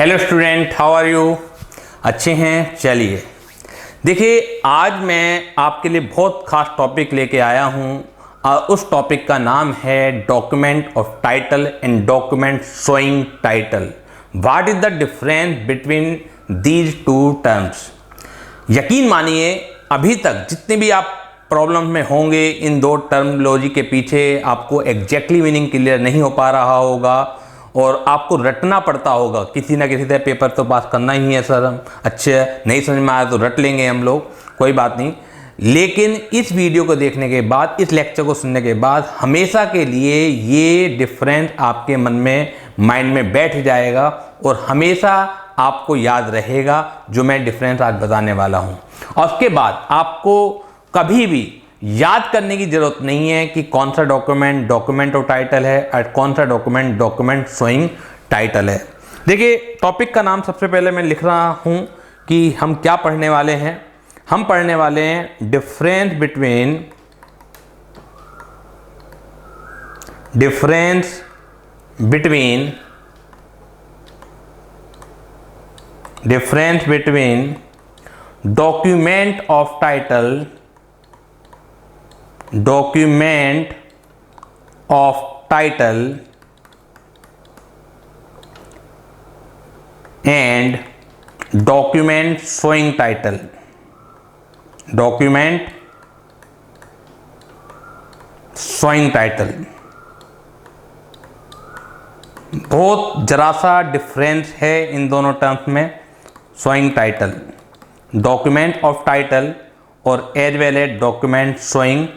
Hello student, how are you? अच्छे हैं? चलिए देखिए, आज मैं आपके लिए बहुत खास टॉपिक लेके आया हूँ और उस टॉपिक का नाम है document of title and document showing title. What is the difference between these two terms? यकीन मानिए, अभी तक जितने भी आप प्रॉब्लम में होंगे इन दो टर्मिनोलॉजी के पीछे आपको एग्जैक्टली मीनिंग क्लियर नहीं हो पा रहा होगा और आपको रटना पड़ता होगा। किसी ना किसी तरह पेपर तो पास करना ही है सर, हम अच्छा नहीं समझ में आया तो रट लेंगे हम लोग, कोई बात नहीं। लेकिन इस वीडियो को देखने के बाद, इस लेक्चर को सुनने के बाद हमेशा के लिए ये डिफरेंस आपके मन में, माइंड में बैठ जाएगा और हमेशा आपको याद रहेगा जो मैं डिफरेंस आज बताने वाला हूँ। और उसके बाद आपको कभी भी याद करने की जरूरत नहीं है कि कौन सा डॉक्यूमेंट डॉक्यूमेंट ऑफ टाइटल है और कौन सा डॉक्यूमेंट डॉक्यूमेंट शोइंग टाइटल है। देखिए, टॉपिक का नाम सबसे पहले मैं लिख रहा हूं कि हम क्या पढ़ने वाले हैं। हम पढ़ने वाले हैं difference between document of title and document showing title। बहुत जरा सा डिफरेंस है इन दोनों टर्म्स में। Showing title, document of title और as well as document showing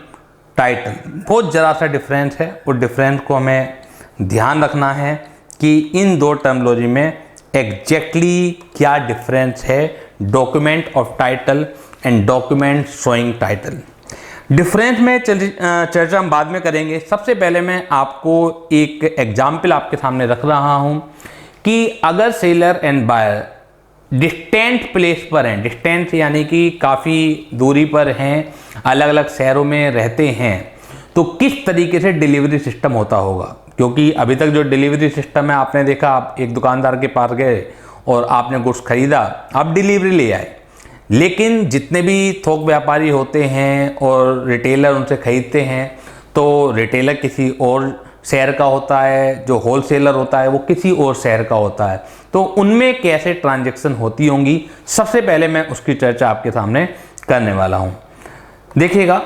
title, बहुत ज़रा सा डिफरेंस है। और डिफरेंस को हमें ध्यान रखना है कि इन दो टर्मिनोलॉजी में एग्जैक्टली क्या डिफरेंस है, document of title and document showing title. Difference में चर्चा हम बाद में करेंगे। सबसे पहले मैं आपको एक एग्जाम्पल आपके सामने रख रहा हूँ कि अगर seller and buyer distant place पर हैं, डिस्टेंस यानी कि काफ़ी दूरी पर हैं, अलग अलग शहरों में रहते हैं, तो किस तरीके से डिलीवरी सिस्टम होता होगा। क्योंकि अभी तक जो डिलीवरी सिस्टम है, आपने देखा, आप एक दुकानदार के पास गए और आपने गुड्स खरीदा, आप डिलीवरी ले आए। लेकिन जितने भी थोक व्यापारी होते हैं और रिटेलर उनसे खरीदते हैं, तो रिटेलर किसी और शहर का होता है, जो होलसेलर होता है वो किसी और शहर का होता है, तो उनमें कैसे ट्रांजैक्शन होती होंगी, सबसे पहले मैं उसकी चर्चा आपके सामने करने वाला हूं। देखिएगा,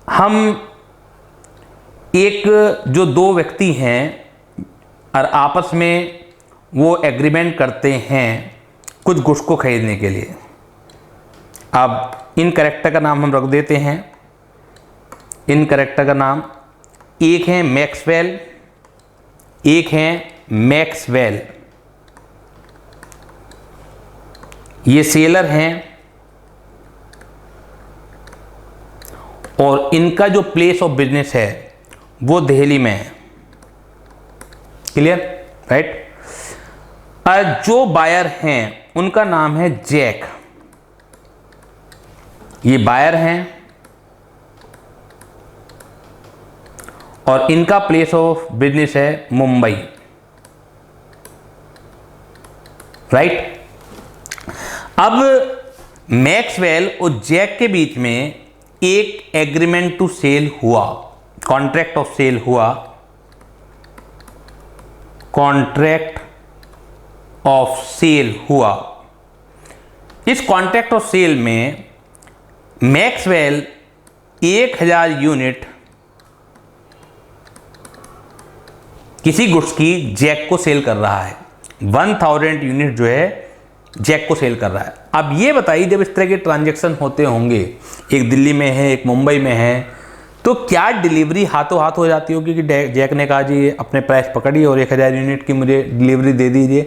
हम एक जो दो व्यक्ति हैं और आपस में वो एग्रीमेंट करते हैं कुछ गुड्स को खरीदने के लिए। अब इन कैरेक्टर का नाम हम रख देते हैं। इन कैरेक्टर का नाम, एक है मैक्सवेल, एक है मैक्सवेल। ये सेलर हैं और इनका जो प्लेस ऑफ बिजनेस है वो दिल्ली में है। Clear, right. और जो बायर हैं उनका नाम है जैक। ये बायर हैं और इनका प्लेस ऑफ बिजनेस है मुंबई, राइट। अब मैक्सवेल और जैक के बीच में एक एग्रीमेंट टू सेल हुआ, कॉन्ट्रैक्ट ऑफ सेल हुआ। कॉन्ट्रैक्ट ऑफ सेल हुआ। इस कॉन्ट्रैक्ट ऑफ सेल में मैक्सवेल 1000 यूनिट किसी गुड्स की जैक को सेल कर रहा है। 1000 यूनिट जो है जैक को सेल कर रहा है। अब ये बताइए, जब इस तरह के ट्रांजैक्शन होते होंगे, एक दिल्ली में है, एक मुंबई में है, तो क्या डिलीवरी हाथों हाथ हो जाती होगी कि जैक ने कहा जी अपने प्राइस पकड़िए और 1000 यूनिट की मुझे डिलीवरी दे दीजिए?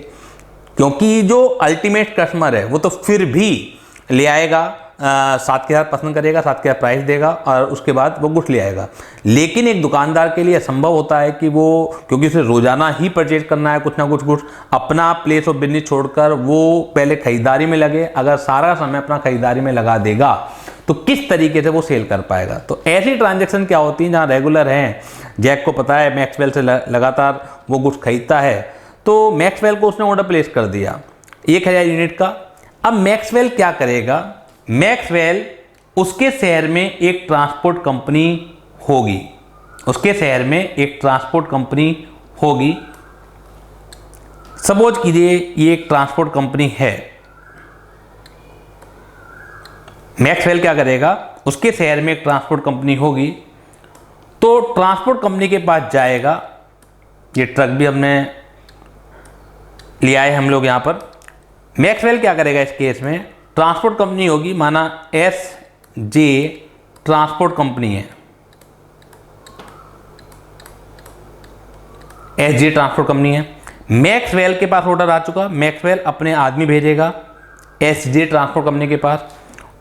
क्योंकि जो अल्टीमेट कस्टमर है वो तो फिर भी ले आएगा, 7,000 पसंद करेगा, 7,000 प्राइस देगा और उसके बाद वो गुड्स ले आएगा। लेकिन एक दुकानदार के लिए असंभव होता है कि वो, क्योंकि उसे रोजाना ही परचेज करना है कुछ ना कुछ गुड्स, अपना प्लेस ऑफ बिजनेस छोड़कर वो पहले खरीदारी में लगे। अगर सारा समय अपना खरीदारी में लगा देगा तो किस तरीके से वो सेल कर पाएगा। तो ऐसी ट्रांजैक्शन क्या होती है जहाँ रेगुलर हैं, जैक को पता है मैक्सवेल से लगातार वो गुड्स खरीदता है, तो मैक्सवेल को उसने ऑर्डर प्लेस कर दिया 1000 यूनिट का। अब मैक्सवेल क्या करेगा, मैक्सवेल उसके शहर में एक ट्रांसपोर्ट कंपनी होगी, उसके शहर में एक ट्रांसपोर्ट कंपनी होगी। सपोज कीजिए ये एक ट्रांसपोर्ट कंपनी है। मैक्सवेल क्या करेगा, उसके शहर में एक ट्रांसपोर्ट कंपनी होगी, तो ट्रांसपोर्ट कंपनी के पास जाएगा। ये ट्रक भी हमने लिया है हम लोग यहाँ पर। मैक्सवेल क्या करेगा इस केस में, ट्रांसपोर्ट कंपनी होगी, माना SJ ट्रांसपोर्ट कंपनी है, SJ ट्रांसपोर्ट कंपनी है। मैक्सवेल के पास ऑर्डर आ चुका, मैक्सवेल अपने आदमी भेजेगा SJ ट्रांसपोर्ट कंपनी के पास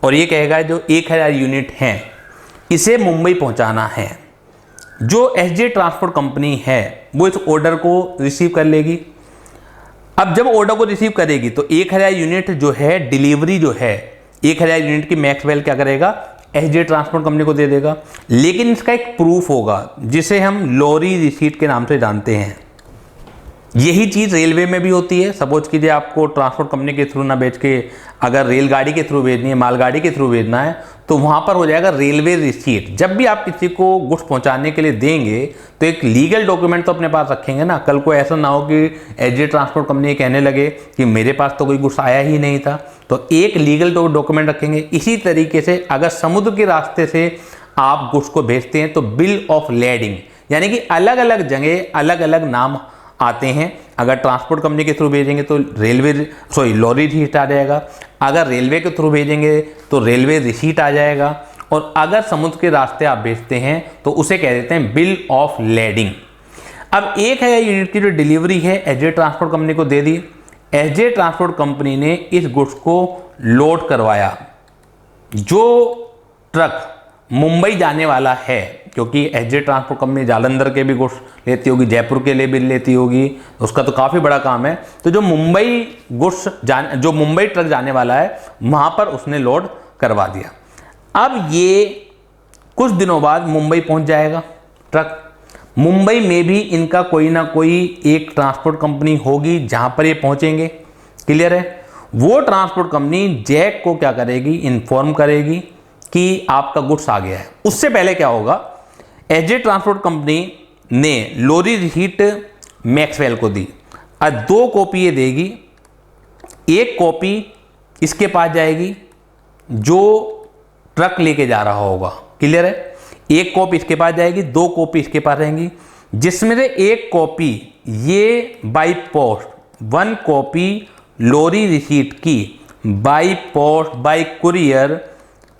और ये कहेगा जो 1000 यूनिट हैं इसे मुंबई पहुंचाना है। जो SJ ट्रांसपोर्ट कंपनी है वो इस ऑर्डर को रिसीव कर लेगी। अब जब ऑर्डर को रिसीव करेगी तो 1000 यूनिट जो है, डिलीवरी जो है 1000 यूनिट की मैक्सवेल क्या करेगा, SJ ट्रांसपोर्ट कंपनी को दे देगा। लेकिन इसका एक प्रूफ होगा जिसे हम लॉरी रिसीट के नाम से जानते हैं। यही चीज़ रेलवे में भी होती है। सपोज कीजिए आपको ट्रांसपोर्ट कंपनी के थ्रू ना बेच के अगर रेलगाड़ी के थ्रू भेजनी है, मालगाड़ी के थ्रू भेजना है, तो वहाँ पर हो जाएगा रेलवे रिसीट। जब भी आप किसी को गुड्स पहुँचाने के लिए देंगे तो एक लीगल डॉक्यूमेंट तो अपने पास रखेंगे ना। कल को ऐसा ना हो कि SJ ट्रांसपोर्ट कंपनी कहने लगे कि मेरे पास तो कोई गुड्स आया ही नहीं था, तो एक लीगल डॉक्यूमेंट रखेंगे। इसी तरीके से अगर समुद्र के रास्ते से आप गुड्स को भेजते हैं तो बिल ऑफ लैडिंग, यानी कि अलग अलग जगह अलग अलग नाम आते हैं। अगर ट्रांसपोर्ट कंपनी के थ्रू भेजेंगे तो लॉरी रिसीट आ जाएगा, अगर रेलवे के थ्रू भेजेंगे तो रेलवे रिसीट आ जाएगा, और अगर समुद्र के रास्ते आप भेजते हैं तो उसे कह देते हैं बिल ऑफ लैडिंग। अब 1000 यूनिट की जो डिलीवरी है SJ ट्रांसपोर्ट कंपनी को दे दी। SJ ट्रांसपोर्ट कंपनी ने इस गुड्स को लोड करवाया। जो ट्रक मुंबई जाने वाला है, क्योंकि SJ ट्रांसपोर्ट कंपनी जालंधर के भी गुड्स लेती होगी, जयपुर के लिए भी लेती होगी, उसका तो काफ़ी बड़ा काम है। तो जो मुंबई ट्रक जाने वाला है वहाँ पर उसने लोड करवा दिया। अब ये कुछ दिनों बाद मुंबई पहुँच जाएगा ट्रक। मुंबई में भी इनका कोई ना कोई एक ट्रांसपोर्ट कंपनी होगी जहाँ पर ये पहुँचेंगे। क्लियर है। वो ट्रांसपोर्ट कंपनी जैक को क्या करेगी, इन्फॉर्म करेगी कि आपका गुड्स आ गया है। उससे पहले क्या होगा, SJ ट्रांसपोर्ट कंपनी ने लॉरी रिसीट मैक्सवेल को दी और 2 कॉपी ये देगी। एक कॉपी इसके पास जाएगी जो ट्रक लेके जा रहा होगा। क्लियर है। एक कॉपी इसके पास जाएगी, 2 कॉपी इसके पास रहेंगी, जिसमें से एक कॉपी ये by post, 1 copy lorry receipt की बाई पोस्ट बाई कुरियर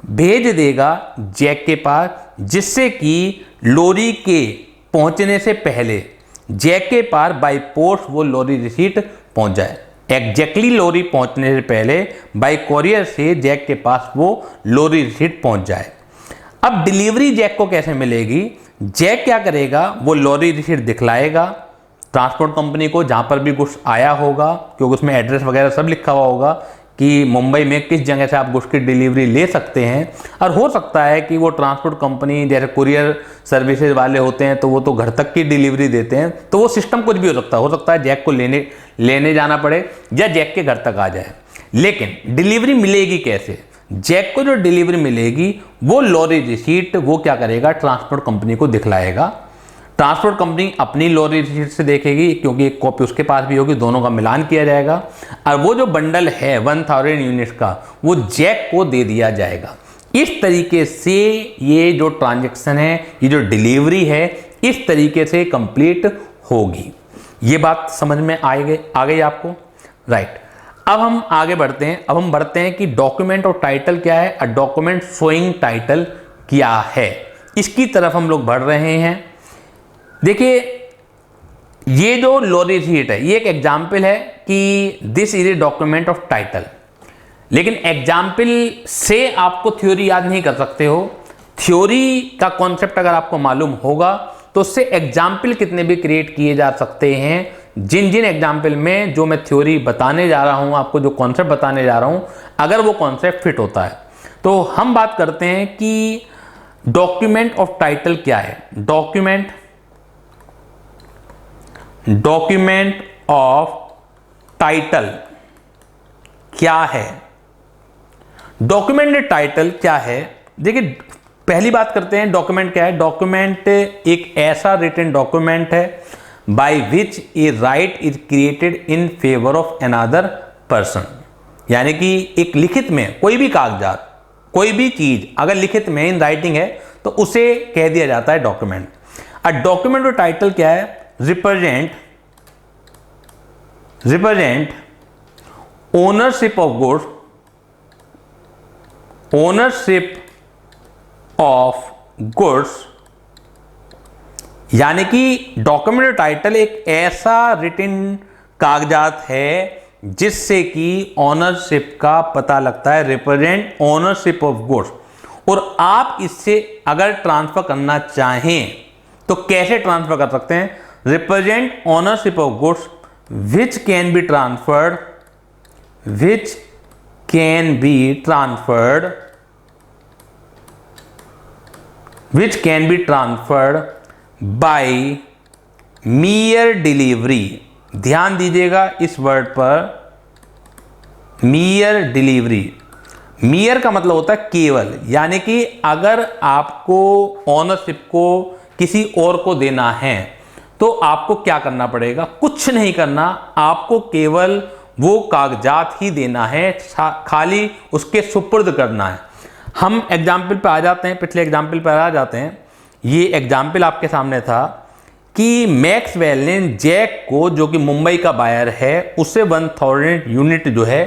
भेज देगा जैक के पास, जिससे कि लॉरी के पहुंचने से पहले जैक के पास बाई पोस्ट वो लॉरी रिसीट पहुंच जाए। एग्जैक्टली लॉरी पहुंचने से पहले बाई कोरियर से जैक के पास वो लॉरी रिसीट पहुंच जाए। अब डिलीवरी जैक को कैसे मिलेगी, जैक क्या करेगा, वो लॉरी रिसीट दिखलाएगा ट्रांसपोर्ट कंपनी को जहां पर भी गुड्स आया होगा, क्योंकि उसमें एड्रेस वगैरह सब लिखा हुआ होगा कि मुंबई में किस जगह से आप गुड्स की डिलीवरी ले सकते हैं। और हो सकता है कि वो ट्रांसपोर्ट कंपनी जैसे कुरियर सर्विसेज वाले होते हैं तो वो तो घर तक की डिलीवरी देते हैं, तो वो सिस्टम कुछ भी हो सकता है जैक को लेने जाना पड़े या जैक के घर तक आ जाए। लेकिन डिलीवरी मिलेगी कैसे, जैक को जो डिलीवरी मिलेगी वो लॉरी रिसीट वो क्या करेगा, ट्रांसपोर्ट कंपनी को दिखलाएगा। ट्रांसपोर्ट कंपनी अपनी लॉरी रिसीट से देखेगी, क्योंकि एक कॉपी उसके पास भी होगी, दोनों का मिलान किया जाएगा और वो जो बंडल है 1000 यूनिट्स का वो जैक को दे दिया जाएगा। इस तरीके से ये जो ट्रांजैक्शन है, ये जो डिलीवरी है, इस तरीके से कंप्लीट होगी। ये बात समझ में आ गई आपको, राइट। अब हम आगे बढ़ते हैं। अब हम बढ़ते हैं कि डॉक्यूमेंट और टाइटल क्या है, और डॉक्यूमेंट शोइंग टाइटल क्या है, इसकी तरफ हम लोग बढ़ रहे हैं। देखिए ये जो लॉरी रिसीट है ये एक एग्जाम्पल है कि this is a document of title, लेकिन एग्जाम्पल से आपको थ्योरी याद नहीं कर सकते हो। थ्योरी का कॉन्सेप्ट अगर आपको मालूम होगा तो उससे एग्जाम्पल कितने भी क्रिएट किए जा सकते हैं। जिन जिन एग्जाम्पल में जो मैं थ्योरी बताने जा रहा हूं, आपको जो कॉन्सेप्ट बताने जा रहा हूं, अगर वो कॉन्सेप्ट फिट होता है तो हम बात करते हैं कि डॉक्यूमेंट ऑफ टाइटल क्या है। डॉक्यूमेंट ऑफ टाइटल क्या है? डॉक्यूमेंट टाइटल क्या है? देखिए, पहली बात करते हैं डॉक्यूमेंट क्या है। डॉक्यूमेंट एक ऐसा रिटन डॉक्यूमेंट है by which A right is created in favour of another person. यानी कि एक लिखित में कोई भी कागजात, कोई भी चीज अगर लिखित में इन राइटिंग है तो उसे कह दिया जाता है डॉक्यूमेंट। अ डॉक्यूमेंट और टाइटल क्या है? Represent ownership of goods, ownership of goods. यानी कि डॉक्यूमेंट और टाइटल एक ऐसा रिटन कागजात है जिससे कि ओनरशिप का पता लगता है, रिप्रेजेंट ओनरशिप ऑफ गुड्स। और आप इससे अगर ट्रांसफर करना चाहें तो कैसे ट्रांसफर कर सकते हैं? Represent ownership of goods which can be transferred bye mere delivery. ध्यान दीजिएगा इस वर्ड पर, mere डिलीवरी। mere का मतलब होता है केवल। यानी कि अगर आपको ओनरशिप को किसी और को देना है तो आपको क्या करना पड़ेगा? कुछ नहीं करना, आपको केवल वो कागजात ही देना है, खाली उसके सुपुर्द करना है। हम एग्जाम्पल पे आ जाते हैं, पिछले एग्जाम्पल पर आ जाते हैं। ये एग्जाम्पल आपके सामने था कि मैक्सवेल ने जैक को, जो कि मुंबई का बायर है, उससे 1000 यूनिट जो है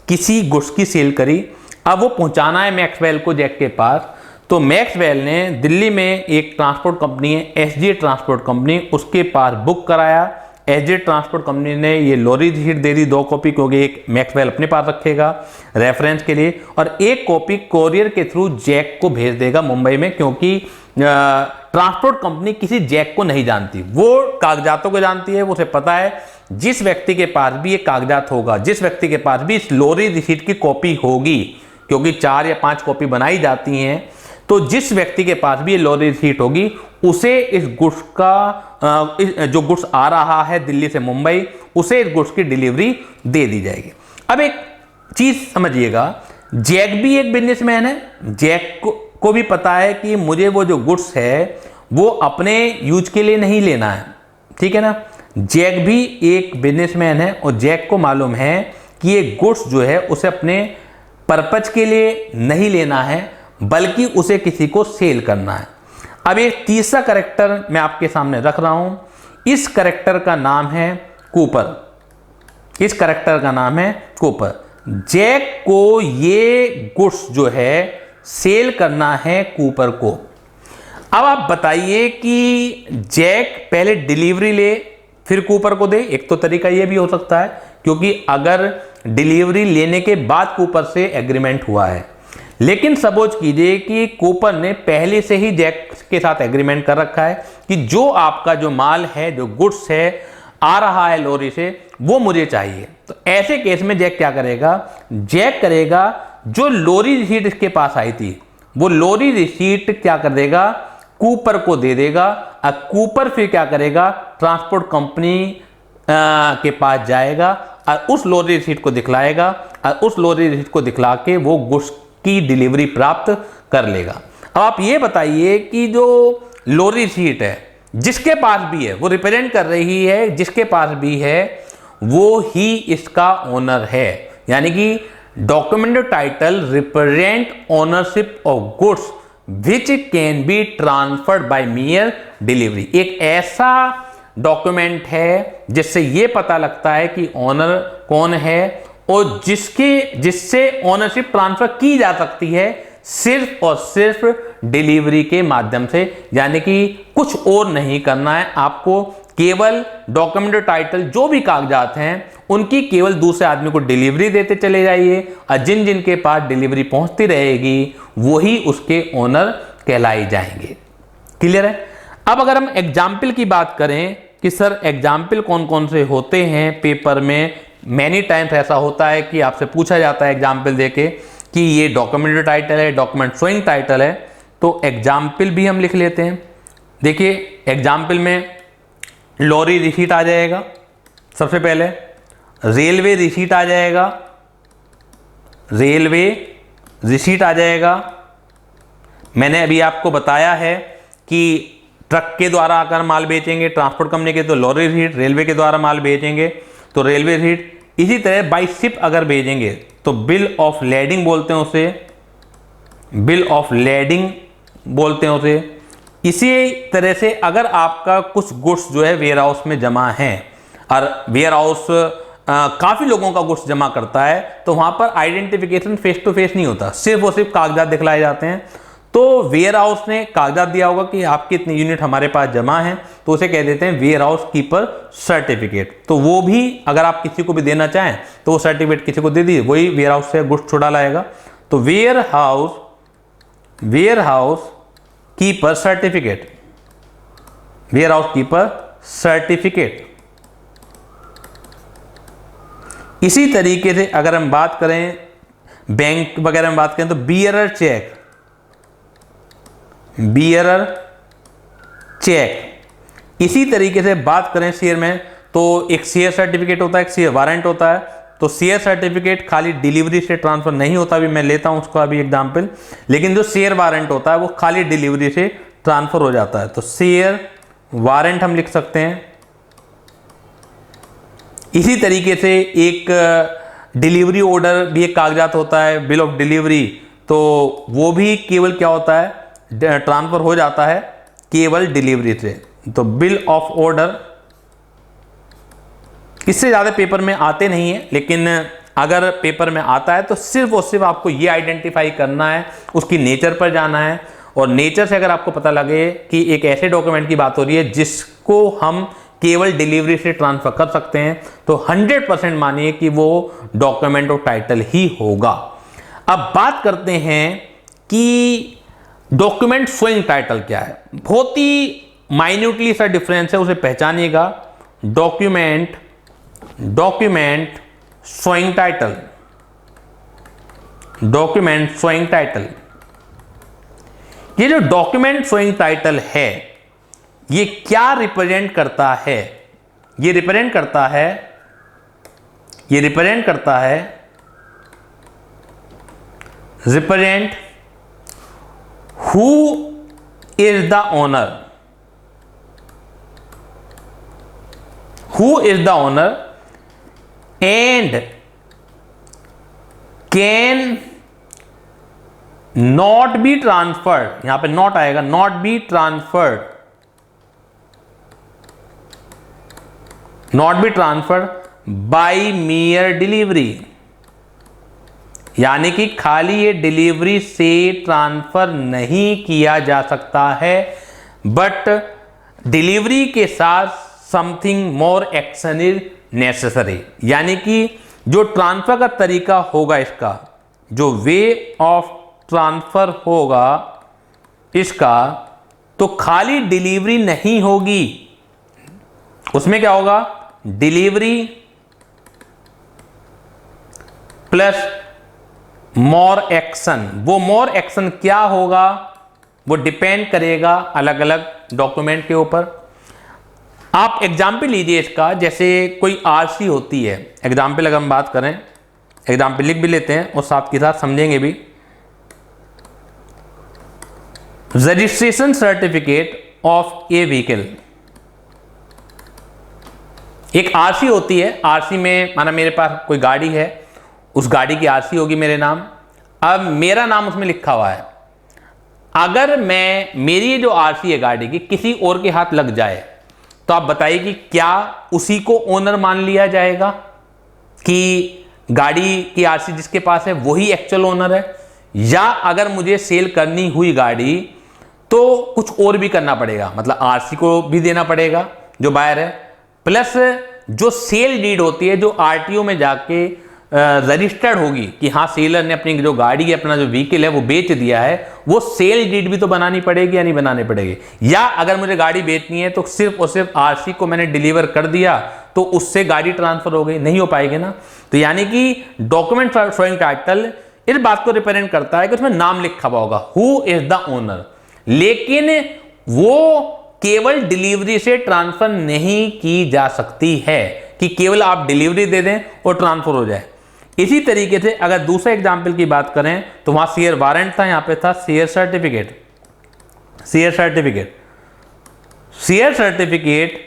किसी गुड्स की सेल करी। अब वो पहुंचाना है मैक्सवेल को जैक के पास। तो मैक्सवेल ने दिल्ली में एक ट्रांसपोर्ट कंपनी है, एसजे ट्रांसपोर्ट कंपनी, उसके पास बुक कराया। एसजे ट्रांसपोर्ट कंपनी ने ये लॉरी रिसीट दे दी 2 कॉपी, क्योंकि एक मैक्सवेल अपने पास रखेगा रेफरेंस के लिए, और 1 कॉपी कोरियर के थ्रू जैक को भेज देगा मुंबई में, क्योंकि ट्रांसपोर्ट कंपनी किसी जैक को नहीं जानती, वो कागजातों को जानती है। उसे पता है जिस व्यक्ति के पास भी ये कागजात होगा, जिस व्यक्ति के पास भी इस लॉरी रिसीट की कॉपी होगी, क्योंकि 4 या 5 कॉपी बनाई जाती हैं, तो जिस व्यक्ति के पास भी ये लॉरी रिसीट होगी उसे इस गुड्स का जो गुड्स आ रहा है दिल्ली से मुंबई, उसे इस गुड्स की डिलीवरी दे दी जाएगी। अब एक चीज समझिएगा, जैक भी एक बिजनेसमैन है। जैक को भी पता है कि मुझे वो जो गुड्स है वो अपने यूज के लिए नहीं लेना है, ठीक है ना। जैक भी एक बिजनेसमैन है और जैक को मालूम है कि ये गुड्स जो है उसे अपने पर्पज के लिए नहीं लेना है, बल्कि उसे किसी को सेल करना है। अब एक तीसरा कैरेक्टर मैं आपके सामने रख रहा हूं। इस कैरेक्टर का नाम है कूपर। इस कैरेक्टर का नाम है कूपर। जैक को ये गुड्स जो है सेल करना है कूपर को। अब आप बताइए कि जैक पहले डिलीवरी ले फिर कूपर को दे। एक तो तरीका यह भी हो सकता है, क्योंकि अगर डिलीवरी लेने के बाद कूपर से एग्रीमेंट हुआ है, लेकिन सपोज कीजिए कि कूपर ने पहले से ही जैक के साथ एग्रीमेंट कर रखा है कि जो आपका जो माल है, जो गुड्स है आ रहा है लॉरी से, वो मुझे चाहिए। तो ऐसे केस में जैक क्या करेगा? जैक करेगा जो लॉरी रिसीट इसके पास आई थी, वो लॉरी रिसीट क्या कर देगा? कूपर को दे देगा। अब कूपर फिर क्या करेगा? ट्रांसपोर्ट कंपनी के पास जाएगा और उस लॉरी रिसीट को दिखलाएगा, और उस लॉरी रिसीट को दिखला के वो गुड्स की डिलीवरी प्राप्त कर लेगा। अब आप ये बताइए कि जो लॉरी रिसीट है जिसके पास भी है, वो रिप्रेजेंट कर रही है, जिसके पास भी है वो ही इसका ओनर है। यानी कि document title represent ownership of goods which can be transferred bye mere delivery. एक ऐसा डॉक्यूमेंट है जिससे ये पता लगता है कि ओनर कौन है और जिससे ओनरशिप ट्रांसफर की जा सकती है सिर्फ और सिर्फ डिलीवरी के माध्यम से। यानी कि कुछ और नहीं करना है आपको, केवल डॉक्यूमेंट टाइटल जो भी कागजात हैं उनकी केवल दूसरे आदमी को डिलीवरी देते चले जाइए, और जिन जिन के पास डिलीवरी पहुंचती रहेगी वही उसके ओनर कहलाई जाएंगे। क्लियर है? अब अगर हम एग्जाम्पल की बात करें कि सर एग्जाम्पल कौन कौन से होते हैं पेपर में, मैनी टाइम्स ऐसा होता है कि आपसे पूछा जाता है एग्जाम्पल देके कि ये डॉक्यूमेंट टाइटल है, डॉक्यूमेंट शोइंग टाइटल है, तो एग्जाम्पल भी हम लिख लेते हैं। देखिए एग्जाम्पल में लॉरी रिसीट आ जाएगा, सबसे पहले रेलवे रिसीट आ जाएगा, रेलवे रिसीट आ जाएगा। मैंने अभी आपको बताया है कि ट्रक के द्वारा अगर माल बेचेंगे ट्रांसपोर्ट कंपनी के तो लॉरी रिसीट, रेलवे के द्वारा माल बेचेंगे तो रेलवे रिसीट। इसी तरह बाई शिप अगर भेजेंगे तो बिल ऑफ लैडिंग बोलते हैं उसे, बिल ऑफ लैडिंग बोलते हैं उसे। इसी तरह से अगर आपका कुछ गुड्स जो है वेयर हाउस में जमा है और वेयर हाउस काफ़ी लोगों का गुड्स जमा करता है तो वहाँ पर आइडेंटिफिकेशन फेस टू फेस नहीं होता, सिर्फ और सिर्फ कागजात दिखलाए जाते हैं। तो वेयर हाउस ने कागजात दिया होगा कि आपके इतने यूनिट हमारे पास जमा हैं, तो उसे कह देते हैं वेयर हाउस कीपर सर्टिफिकेट। तो वो भी अगर आप किसी को भी देना चाहें तो वो सर्टिफिकेट किसी को दे दीजिए, वही वेयर हाउस से गुड्स छुड़ा लाएगा। तो warehouse keeper certificate, warehouse keeper certificate. इसी तरीके से अगर हम बात करें बैंक वगैरह में बात करें तो बियरर चेक, बियरर चेक। इसी तरीके से बात करें शेयर में तो एक शेयर सर्टिफिकेट होता है, एक शेयर वारंट होता है। तो शेयर सर्टिफिकेट खाली डिलीवरी से ट्रांसफर नहीं होता, अभी मैं लेता हूं उसका अभी एग्जांपल, लेकिन जो शेयर वारंट होता है वो खाली डिलीवरी से ट्रांसफर हो जाता है। तो शेयर वारंट हम लिख सकते हैं। इसी तरीके से एक डिलीवरी ऑर्डर भी एक कागजात होता है, बिल ऑफ डिलीवरी, तो वो भी केवल क्या होता है ट्रांसफर हो जाता है केवल डिलीवरी से। तो बिल ऑफ ऑर्डर इससे ज़्यादा पेपर में आते नहीं है, लेकिन अगर पेपर में आता है तो सिर्फ और सिर्फ आपको ये आइडेंटिफाई करना है, उसकी नेचर पर जाना है। और नेचर से अगर आपको पता लगे कि एक ऐसे डॉक्यूमेंट की बात हो रही है जिसको हम केवल डिलीवरी से ट्रांसफर कर सकते हैं तो 100% मानिए कि वो डॉक्यूमेंट ऑफ टाइटल ही होगा। अब बात करते हैं कि डॉक्यूमेंट शोइंग टाइटल क्या है। बहुत ही माइन्यूटली सा डिफरेंस है, उसे पहचानिएगा। Document showing title, document showing title. ये जो डॉक्यूमेंट शोइंग टाइटल है ये क्या रिप्रेजेंट करता है? ये रिप्रेजेंट करता है represent who is the owner, and can not be transferred. यहां पे नॉट आएगा, not be transferred, by mere delivery. यानी कि खाली ये डिलीवरी से ट्रांसफर नहीं किया जा सकता है, बट डिलीवरी के साथ something more action is necessary. यानी कि जो ट्रांसफर का तरीका होगा, इसका जो वे ऑफ ट्रांसफर होगा इसका, तो खाली डिलीवरी नहीं होगी, उसमें क्या होगा डिलीवरी प्लस मोर एक्शन। वो मोर एक्शन क्या होगा वो डिपेंड करेगा अलग अलग डॉक्यूमेंट के ऊपर। आप एग्जाम्पल लीजिए इसका, जैसे कोई आरसी होती है, एग्जाम्पल अगर हम बात करें, एग्जाम्पल लिख भी लेते हैं और साथ के साथ समझेंगे भी। Registration certificate of A vehicle, एक आरसी होती है। आरसी में माना मेरे पास कोई गाड़ी है, उस गाड़ी की आरसी होगी मेरे नाम, अब मेरा नाम उसमें लिखा हुआ है। अगर मेरी जो आरसी है गाड़ी की किसी और के हाथ लग जाए तो आप बताइए कि क्या उसी को ओनर मान लिया जाएगा कि गाड़ी की आरसी जिसके पास है वही एक्चुअल ओनर है, या अगर मुझे सेल करनी हुई गाड़ी तो कुछ और भी करना पड़ेगा, मतलब आरसी को भी देना पड़ेगा जो बायर है, प्लस जो सेल डीड होती है जो आरटीओ में जाके रजिस्टर्ड होगी कि हाँ सेलर ने अपनी जो गाड़ी है, अपना जो व्हीकल है वो बेच दिया है, वो सेल डीड भी तो बनानी पड़ेगी या नहीं बनानी पड़ेगी। या अगर मुझे गाड़ी बेचनी है तो सिर्फ और सिर्फ आरसी को मैंने डिलीवर कर दिया तो उससे गाड़ी ट्रांसफर हो गई, नहीं हो पाएगी ना। तो यानी कि डॉक्यूमेंट शोइंग टाइटल इस बात को रिप्रेजेंट करता है कि उसमें नाम लिखा हुआ होगा हु इज द ओनर, लेकिन वो केवल डिलीवरी से ट्रांसफर नहीं की जा सकती है, कि केवल आप डिलीवरी दे दें और ट्रांसफर हो जाए। इसी तरीके से अगर दूसरे एग्जाम्पल की बात करें तो वहां शेयर वारंट था, यहां पे था शेयर सर्टिफिकेट। शेयर सर्टिफिकेट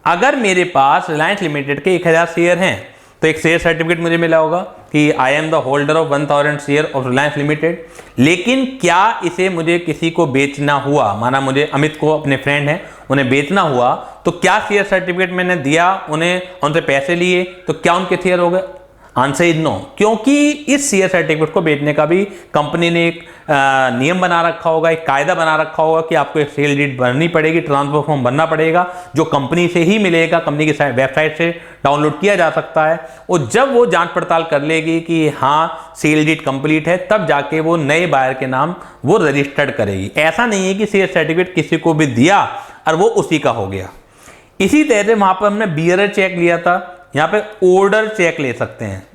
अगर मेरे पास रिलायंस लिमिटेड के 1000 शेयर हैं तो एक शेयर सर्टिफिकेट मुझे मिला होगा कि I am the holder of 1000 share of Reliance limited. लेकिन क्या इसे मुझे किसी को बेचना हुआ, माना मुझे अमित को, अपने फ्रेंड हैं, उन्हें बेचना हुआ, तो क्या शेयर सर्टिफिकेट मैंने दिया, उन्हें उनसे पैसे लिए, तो क्या उनके शेयर हो गए? आंसर इज नो, क्योंकि इस शेयर सर्टिफिकेट को बेचने का भी कंपनी ने एक नियम बना रखा होगा, एक कायदा बना रखा होगा कि आपको एक सेल डीड भरनी पड़ेगी, ट्रांसफर फॉर्म भरना पड़ेगा, जो कंपनी से ही मिलेगा, कंपनी की वेबसाइट से डाउनलोड किया जा सकता है। और जब वो जांच पड़ताल कर लेगी कि हाँ सेल डीड कंप्लीट है, तब जाके वो नए बायर के नाम वो रजिस्टर्ड करेगी। ऐसा नहीं है कि शेयर सर्टिफिकेट किसी को भी दिया और वो उसी का हो गया। इसी तरह से वहां पर हमने बियरर चेक लिया था, यहां पे ऑर्डर चेक ले सकते हैं।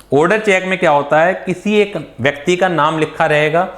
ऑर्डर चेक में क्या होता है, किसी एक व्यक्ति का नाम लिखा रहेगा।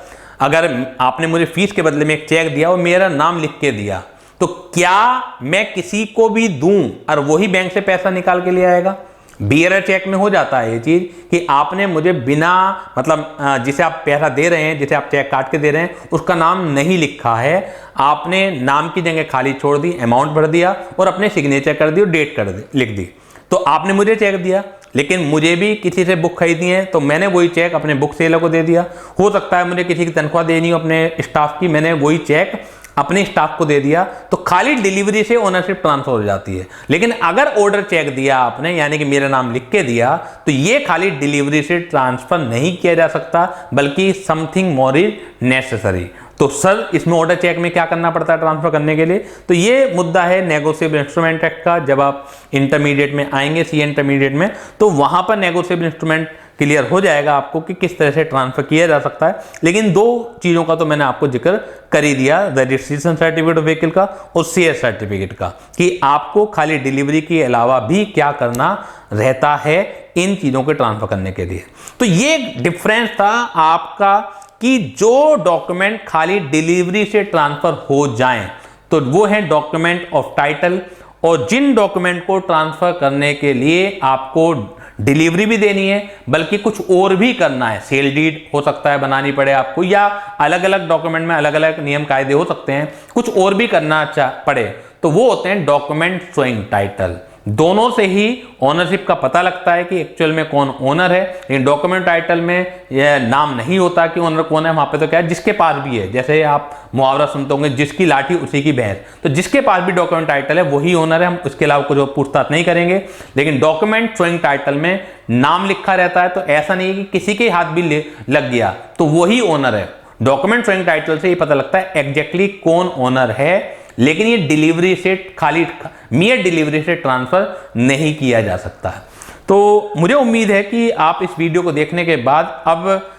अगर आपने मुझे फीस के बदले में एक चेक दिया और मेरा नाम लिख के दिया, तो क्या मैं किसी को भी दूं और वही बैंक से पैसा निकाल के ले आएगा? बियरर चेक में हो जाता है ये चीज कि आपने मुझे बिना, मतलब जिसे आप पैसा दे रहे हैं, जिसे आप चेक काट के दे रहे हैं, उसका नाम नहीं लिखा है, आपने नाम की जगह खाली छोड़ दी, अमाउंट भर दिया और अपने सिग्नेचर कर दी और डेट कर दी, लिख दी। तो आपने मुझे चेक दिया, लेकिन मुझे भी किसी से बुक खरीदनी है तो मैंने वही चेक अपने बुक सेलर को दे दिया। हो सकता है मुझे किसी की तनख्वाह देनी हो अपने स्टाफ की, मैंने वही चेक अपने स्टाफ को दे दिया, तो खाली डिलीवरी से ओनरशिप ट्रांसफर हो जाती है। लेकिन अगर ऑर्डर चेक दिया आपने, यानी कि मेरा नाम लिख के दिया, तो ये खाली डिलीवरी से ट्रांसफर नहीं किया जा सकता, बल्कि समथिंग मोर इज नेसेसरी। तो सर इसमें ऑर्डर चेक में क्या करना पड़ता है ट्रांसफर करने के लिए? तो ये मुद्दा है नेगोशिएबल इंस्ट्रूमेंट एक्ट का। जब आप इंटरमीडिएट में आएंगे, सी इंटरमीडिएट में, तो वहां पर नेगोशिएबल इंस्ट्रूमेंट क्लियर हो जाएगा आपको कि किस तरह से ट्रांसफर किया जा सकता है। लेकिन दो चीजों का तो मैंने आपको जिक्र कर ही दिया, रजिस्ट्रेशन सर्टिफिकेट ऑफ व्हीकल का और शेयर सर्टिफिकेट का, कि आपको खाली डिलीवरी के अलावा भी क्या करना रहता है इन चीजों के ट्रांसफर करने के लिए। तो ये डिफरेंस था आपका कि जो डॉक्यूमेंट खाली डिलीवरी से ट्रांसफर हो जाएं तो वो है डॉक्यूमेंट ऑफ टाइटल, और जिन डॉक्यूमेंट को ट्रांसफर करने के लिए आपको डिलीवरी भी देनी है, बल्कि कुछ और भी करना है, सेल डीड हो सकता है बनानी पड़े आपको, या अलग अलग डॉक्यूमेंट में अलग अलग नियम कायदे हो सकते हैं, कुछ और भी करना पड़े, तो वो होते हैं डॉक्यूमेंट शोइंग टाइटल। दोनों से ही ओनरशिप का पता लगता है कि एक्चुअल में कौन ओनर है। लेकिन डॉक्यूमेंट टाइटल में यह नाम नहीं होता कि ओनर कौन है, वहां पे तो क्या है, जिसके पास भी है, जैसे आप मुहावरा सुनते होंगे, जिसकी लाठी उसी की भैंस, तो जिसके पास भी डॉक्यूमेंट टाइटल है वही ओनर है, हम उसके अलावा कुछ पूछताछ नहीं करेंगे। लेकिन डॉक्यूमेंट शोइंग टाइटल में नाम लिखा रहता है, तो ऐसा नहीं है कि किसी के हाथ भी लग गया तो वही ओनर है। डॉक्यूमेंट शोइंग टाइटल से ये पता लगता है एग्जैक्टली कौन ओनर है, लेकिन ये डिलीवरी से खाली मियर डिलीवरी से ट्रांसफर नहीं किया जा सकता है। तो मुझे उम्मीद है कि आप इस वीडियो को देखने के बाद अब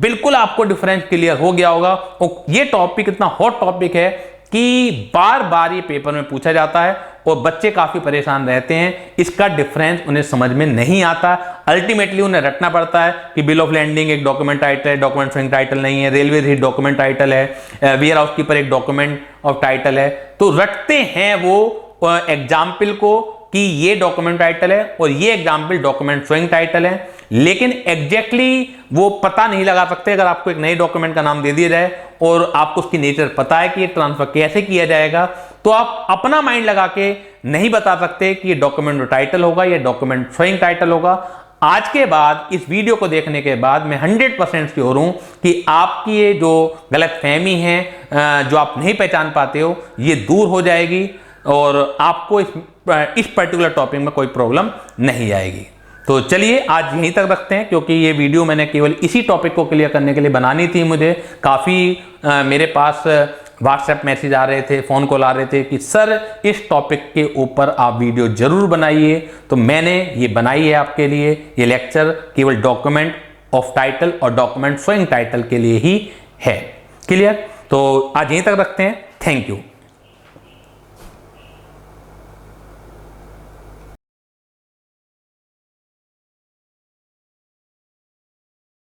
बिल्कुल आपको डिफरेंस क्लियर हो गया होगा। और ये टॉपिक इतना हॉट टॉपिक है कि बार बार ये पेपर में पूछा जाता है और बच्चे काफी परेशान रहते हैं, इसका डिफरेंस उन्हें समझ में नहीं आता। अल्टीमेटली उन्हें रटना पड़ता है कि बिल ऑफ लैंडिंग एक डॉक्यूमेंट टाइटल है, डॉक्यूमेंट शोइंग टाइटल नहीं है, रेलवे रिसीट डॉक्यूमेंट टाइटल है, वेयर हाउस कीपर एक डॉक्यूमेंट ऑफ टाइटल है। तो रटते हैं वो एग्जाम्पल को कि ये डॉक्यूमेंट टाइटल है और ये एग्जाम्पल डॉक्यूमेंट शोइंग टाइटल है, लेकिन एग्जैक्टली वो पता नहीं लगा सकते। अगर आपको एक नए डॉक्यूमेंट का नाम दे दिया जाए और आपको उसकी नेचर पता है कि ये ट्रांसफर कैसे किया जाएगा, तो आप अपना माइंड लगा के नहीं बता सकते कि ये डॉक्यूमेंट टाइटल होगा या डॉक्यूमेंट शोइंग टाइटल होगा। आज के बाद इस वीडियो को देखने के बाद मैं 100% श्योर हूं कि आपकी ये जो गलतफहमी है, जो आप नहीं पहचान पाते हो, ये दूर हो जाएगी और आपको इस पर्टिकुलर टॉपिक में कोई प्रॉब्लम नहीं आएगी। तो चलिए आज यहीं तक रखते हैं, क्योंकि ये वीडियो मैंने केवल इसी टॉपिक को क्लियर करने के लिए बनानी थी। मुझे काफ़ी मेरे पास व्हाट्सएप मैसेज आ रहे थे, फ़ोन कॉल आ रहे थे कि सर इस टॉपिक के ऊपर आप वीडियो ज़रूर बनाइए। तो मैंने ये बनाई है आपके लिए। ये लेक्चर केवल डॉक्यूमेंट ऑफ टाइटल और डॉक्यूमेंट शोइंग टाइटल के लिए ही है। क्लियर? तो आज यहीं तक रखते हैं। Thank you.